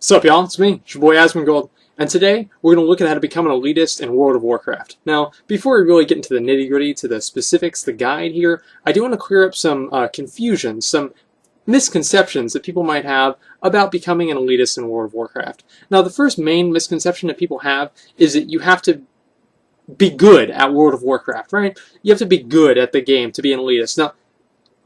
Sup y'all, it's me, it's your boy Asmongold, and today we're going to look at how to become an elitist in World of Warcraft. Now, before we really get into the nitty-gritty, to the specifics, the guide here, I do want to clear up some confusion, some misconceptions that people might have about becoming an elitist in World of Warcraft. Now, the first main misconception that people have is that you have to be good at World of Warcraft, right? You have to be good at the game to be an elitist. Now,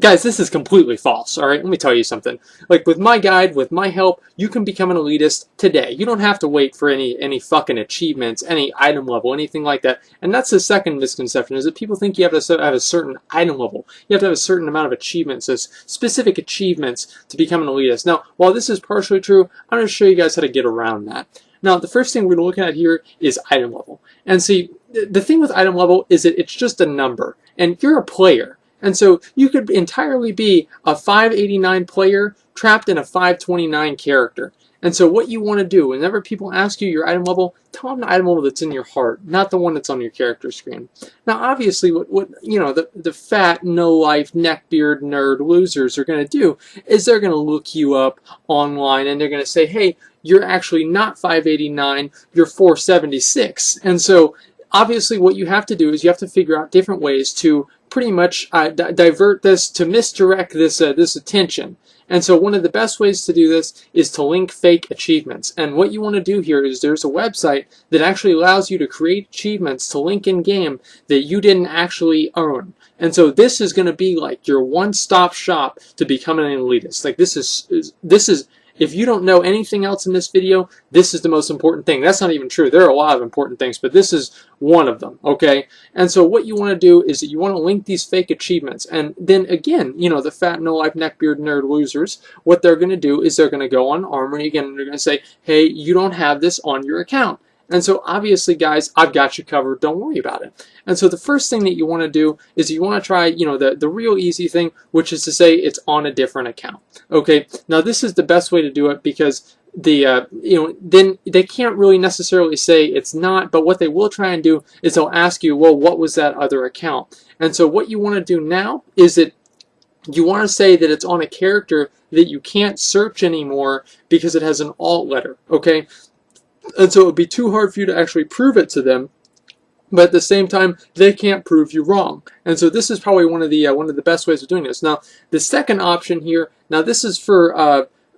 guys, this is completely false, alright? Let me tell you something. Like, with my guide, with my help, you can become an elitist today. You don't have to wait for any fucking achievements, any item level, anything like that. And that's the second misconception, is that people think you have to have a certain item level. You have to have a certain amount of achievements, as specific achievements, to become an elitist. Now, while this is partially true, I'm going to show you guys how to get around that. Now, the first thing we're going to look at here is item level. And see, the thing with item level is that it's just a number. And you're a player. And so you could entirely be a 589 player trapped in a 529 character. And so what you want to do, whenever people ask you your item level, tell them the item level that's in your heart, not the one that's on your character screen. Now, obviously, what you know, the fat, no-life, neckbeard, nerd losers are going to do is they're going to look you up online and they're going to say, hey, you're actually not 589, you're 476. And so obviously what you have to do is you have to figure out different ways to pretty much divert this, to misdirect this attention. And so one of the best ways to do this is to link fake achievements. And what you want to do here is there's a website that actually allows you to create achievements to link in game that you didn't actually earn. And so this is going to be like your one-stop shop to becoming an elitist. Like this is if you don't know anything else in this video, this is the most important thing. That's not even true. There are a lot of important things, but this is one of them, okay? And so what you want to do is that you want to link these fake achievements. And then again, you know, the fat, no-life, neckbeard, nerd losers, what they're going to do is they're going to go on Armory again, and they're going to say, hey, you don't have this on your account. And so obviously, guys, I've got you covered. Don't worry about it. And so the first thing that you want to do is you want to try, you know, the real easy thing, which is to say it's on a different account. Okay. Now this is the best way to do it because the you know, then they can't really necessarily say it's not, but what they will try and do is they'll ask you, well, what was that other account? And so what you want to do now is that you want to say that it's on a character that you can't search anymore because it has an alt letter. Okay. And so it would be too hard for you to actually prove it to them, but at the same time, they can't prove you wrong. And so this is probably one of the best ways of doing this. Now, the second option here, now this is for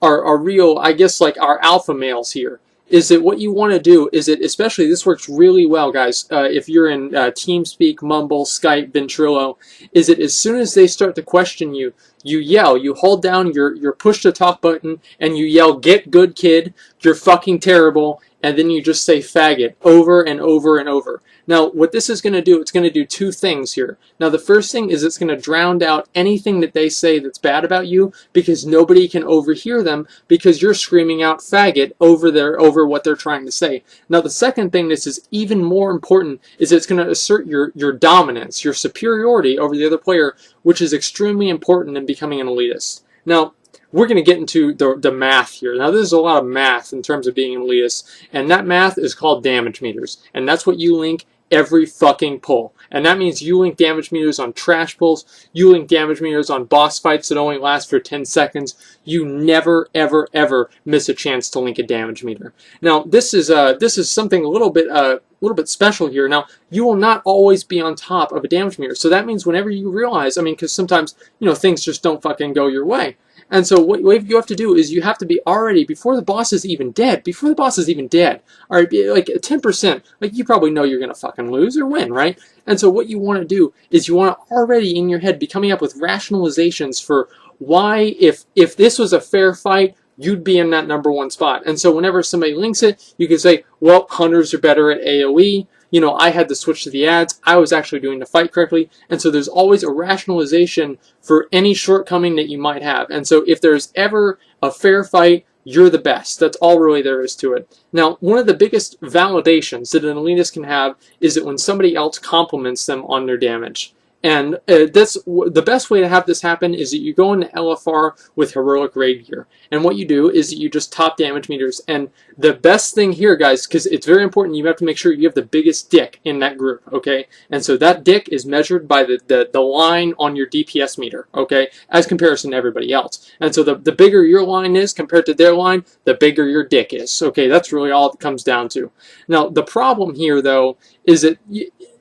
our real, I guess, like our alpha males here, is that what you want to do is that, especially this works really well, guys, if you're in TeamSpeak, Mumble, Skype, Ventrilo, is that as soon as they start to question you, you yell, you hold down your push to talk button, and you yell, get good kid, you're fucking terrible, and then you just say faggot over and over and over. Now, what this is going to do, it's going to do two things here. Now, the first thing is it's going to drown out anything that they say that's bad about you because nobody can overhear them because you're screaming out faggot over what they're trying to say. Now, the second thing, this is even more important, is it's going to assert your dominance, your superiority over the other player, which is extremely important in becoming an elitist. Now, we're going to get into the math here. Now, this is a lot of math in terms of being an elitist, and that math is called damage meters, and that's what you link every fucking pull. And that means you link damage meters on trash pulls, you link damage meters on boss fights that only last for 10 seconds. You never, ever, ever miss a chance to link a damage meter. Now, this is something a little bit special here. Now, you will not always be on top of a damage meter. So that means whenever you realize, I mean, because sometimes, you know, things just don't fucking go your way. And so what you have to do is you have to be already, before the boss is even dead, all right, like 10%, like you probably know you're going to fucking lose or win, right? And so what you want to do is you want to already in your head be coming up with rationalizations for why, if this was a fair fight, you'd be in that #1 spot. And so whenever somebody links it, you can say, well, hunters are better at AoE. You know, I had to switch to the ads. I was actually doing the fight correctly. And so there's always a rationalization for any shortcoming that you might have. And so if there's ever a fair fight, you're the best. That's all really there is to it. Now, one of the biggest validations that an elitist can have is that when somebody else compliments them on their damage. And the best way to have this happen is that you go into LFR with heroic raid gear. And what you do is that you just top damage meters. And the best thing here, guys, because it's very important, you have to make sure you have the biggest dick in that group, okay? And so that dick is measured by the line on your DPS meter, okay, as comparison to everybody else. And so the bigger your line is compared to their line, the bigger your dick is, okay? That's really all it comes down to. Now, the problem here, though, is that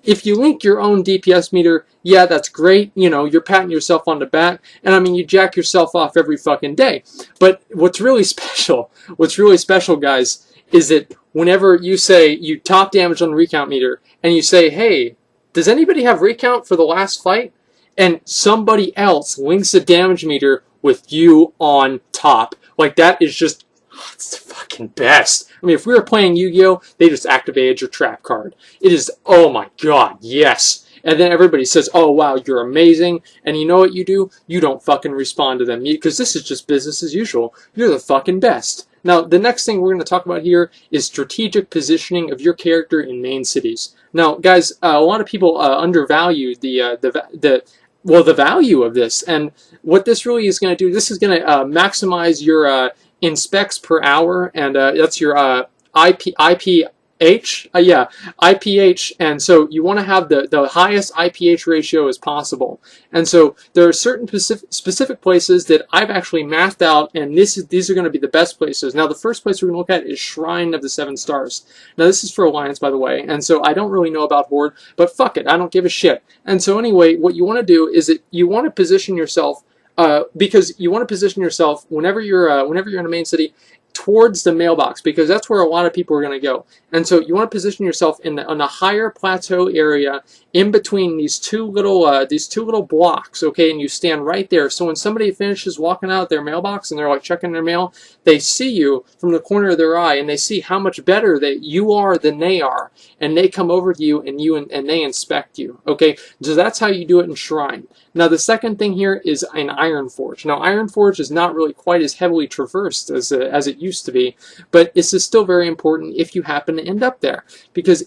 if you link your own DPS meter, yeah, that's great. You know, you're patting yourself on the back. And I mean, you jack yourself off every fucking day. But what's really special, guys, is that whenever you say you top damage on the recount meter and you say, hey, does anybody have recount for the last fight? And somebody else links the damage meter with you on top. Like, that is just, it's the fucking best. I mean, if we were playing Yu-Gi-Oh, they just activated your trap card. It is, oh my god, yes. And then everybody says, oh wow, you're amazing. And you know what you do? You don't fucking respond to them. Because this is just business as usual. You're the fucking best. Now, the next thing we're going to talk about here is strategic positioning of your character in main cities. Now, guys, a lot of people undervalue the value of this. And what this really is going to do, this is going to maximize your inspects per hour, and that's your IPH, IPH, and so you want to have the highest IPH ratio as possible. And so there are certain specific places that I've actually mapped out, and these are going to be the best places. Now, the first place we're going to look at is Shrine of the Seven Stars. Now, this is for Alliance, by the way, and so I don't really know about Horde, but fuck it, I don't give a shit. And so anyway, what you want to do is that you want to position yourself because you want to position yourself whenever you're in a main city towards the mailbox, because that's where a lot of people are going to go. And so you want to position yourself on a higher plateau area in between these two little blocks, okay? And you stand right there. So when somebody finishes walking out their mailbox and they're like checking their mail, they see you from the corner of their eye and they see how much better that you are than they are, and they come over to you and they inspect you, okay? So that's how you do it in Shrine. Now, the second thing here is an Ironforge. Now, Ironforge is not really quite as heavily traversed as it used to be, but this is still very important if you happen to end up there. Because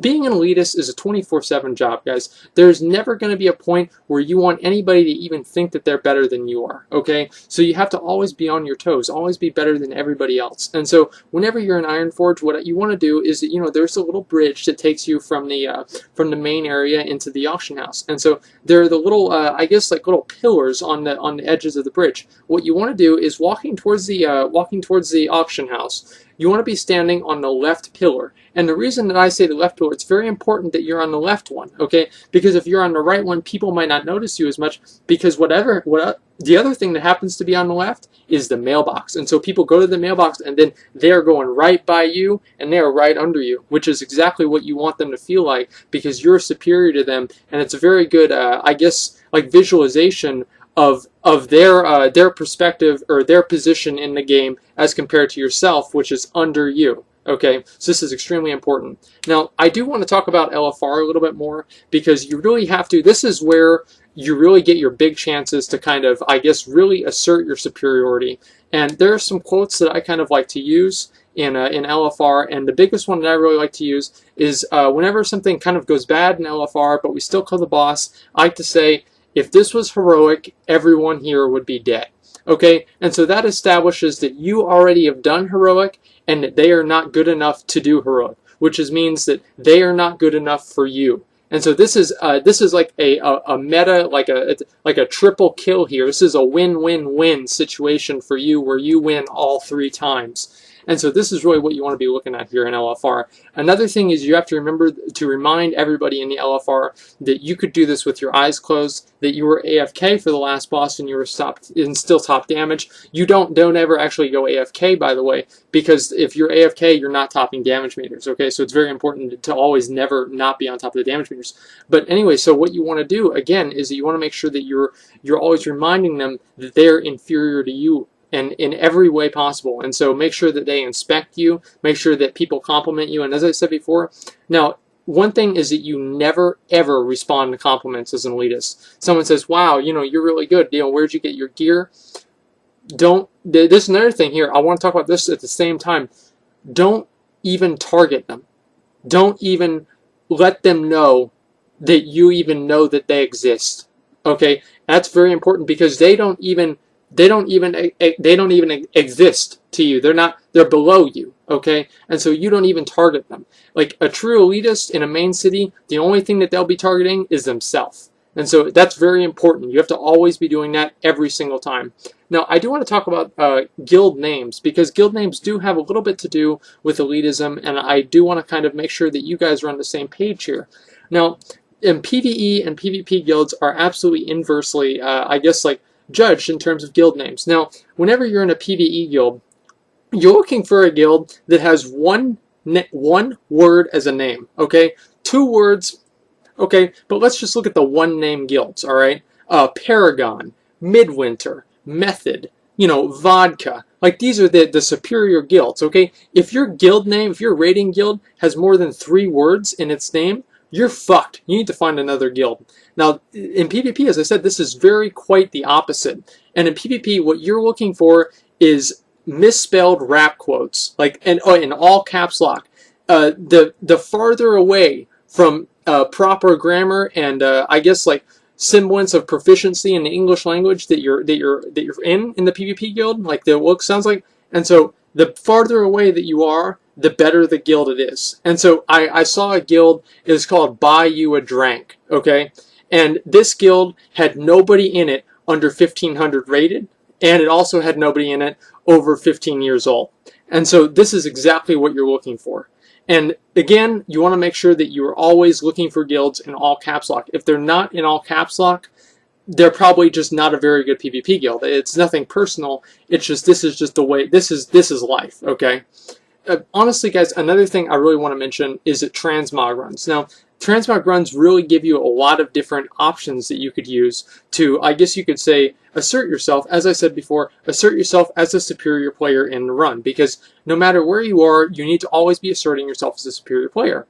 being an elitist is a 24/7 job, guys. There's never going to be a point where you want anybody to even think that they're better than you are, okay? So you have to always be on your toes, always be better than everybody else. And so whenever you're in Ironforge, what you want to do is that, you know, there's a little bridge that takes you from the main area into the auction house. And so there are the little, I guess, like little pillars on the edges of the bridge. What you want to do is walking towards the auction house, you want to be standing on the left pillar. And the reason that I say the left pillar, it's very important that you're on the left one, okay? Because if you're on the right one, people might not notice you as much, because the other thing that happens to be on the left is the mailbox. And so people go to the mailbox and then they're going right by you and they're right under you, which is exactly what you want them to feel like, because you're superior to them. And it's a very good, I guess, like visualization of their perspective or their position in the game as compared to yourself, which is under you. Okay, so this is extremely important. Now, I do want to talk about LFR a little bit more, because you really have to, this is where you really get your big chances to kind of, I guess, really assert your superiority. And there are some quotes that I kind of like to use in LFR, and the biggest one that I really like to use is whenever something kind of goes bad in LFR, but we still kill the boss, I like to say, if this was heroic, everyone here would be dead. Okay, and so that establishes that you already have done heroic and that they are not good enough to do heroic, which means that they are not good enough for you. And so this is like a meta, like a triple kill here. This is a win-win-win situation for you, where you win all 3 times. And so this is really what you want to be looking at here in LFR. Another thing is you have to remember to remind everybody in the LFR that you could do this with your eyes closed, that you were AFK for the last boss and you were still top damage. You don't ever actually go AFK, by the way, because if you're AFK, you're not topping damage meters, okay? So it's very important to always never not be on top of the damage meters. But anyway, so what you want to do, again, is that you want to make sure that you're always reminding them that they're inferior to you, and in every way possible. And so make sure that they inspect you, make sure that people compliment you. And as I said before, now, one thing is that you never, ever respond to compliments as an elitist. Someone says, wow, you know, you're really good. You know, where'd you get your gear? This is another thing here. I want to talk about this at the same time. Don't even target them. Don't even let them know that you even know that they exist. Okay, that's very important because they don't even exist to you. They're below you. Okay, and so you don't even target them. Like a true elitist in a main city, the only thing that they'll be targeting is themselves. And so that's very important. You have to always be doing that every single time. Now, I do want to talk about guild names, because guild names do have a little bit to do with elitism, and I do want to kind of make sure that you guys are on the same page here. Now, in PvE and PvP guilds are absolutely inversely, I guess, like judged in terms of guild names. Now, whenever you're in a PvE guild, you're looking for a guild that has one word as a name, okay? 2 words. Okay, but let's just look at the one-name guilds, all right? Paragon, Midwinter, Method, Vodka. Like, these are the superior guilds, okay? If your guild name, if your raiding guild has more than 3 words in its name, you're fucked. You need to find another guild. Now, in PvP, as I said, this is quite the opposite. And in PvP, what you're looking for is misspelled rap quotes, like, and in all caps lock. The farther away from proper grammar and I guess like semblance of proficiency in the English language that you're in the PvP guild, like the look sounds like, and so the farther away that you are, the better the guild it is. And so I saw a guild, it was called Buy You a Drank, okay, and this guild had nobody in it under 1500 rated, and it also had nobody in it over 15 years old. And so this is exactly what you're looking for. And again, you want to make sure that you are always looking for guilds in all caps lock. If they're not in all caps lock, they're probably just not a very good PvP guild. It's nothing personal. It's just, this is just the way, this is life, okay? Honestly, guys, another thing I really want to mention is that transmog runs. Now, transmog runs really give you a lot of different options that you could use to, I guess you could say, assert yourself. As I said before, assert yourself as a superior player in the run, because no matter where you are, you need to always be asserting yourself as a superior player.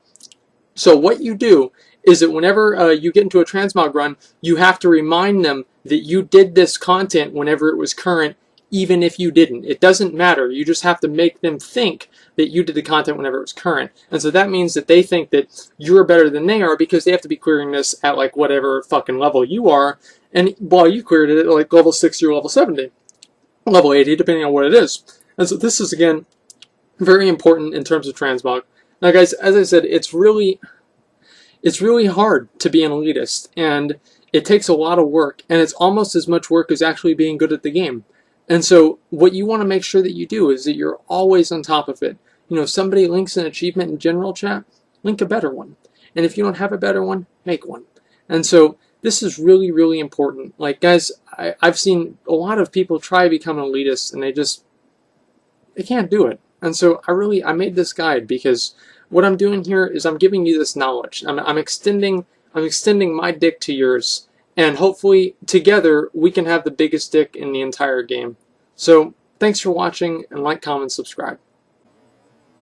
So what you do is that whenever you get into a transmog run, you have to remind them that you did this content whenever it was current, even if you didn't. It doesn't matter. You just have to make them think that you did the content whenever it was current. And so that means that they think that you're better than they are, because they have to be clearing this at like whatever fucking level you are, and while you cleared it at like level 60 or level 70, level 80, depending on what it is. And so this is, again, very important in terms of transmog. Now, guys, as I said, it's really hard to be an elitist, and it takes a lot of work, and it's almost as much work as actually being good at the game. And so what you want to make sure that you do is that you're always on top of it. Somebody links an achievement in general chat, link a better one. And if you don't have a better one, make one. And so this is really, really important. Like, guys, I've seen a lot of people try to become an elitist, and they can't do it. And so I made this guide because what I'm doing here is I'm giving you this knowledge. I'm extending my dick to yours, and hopefully together we can have the biggest dick in the entire game. So thanks for watching, and like, comment, subscribe.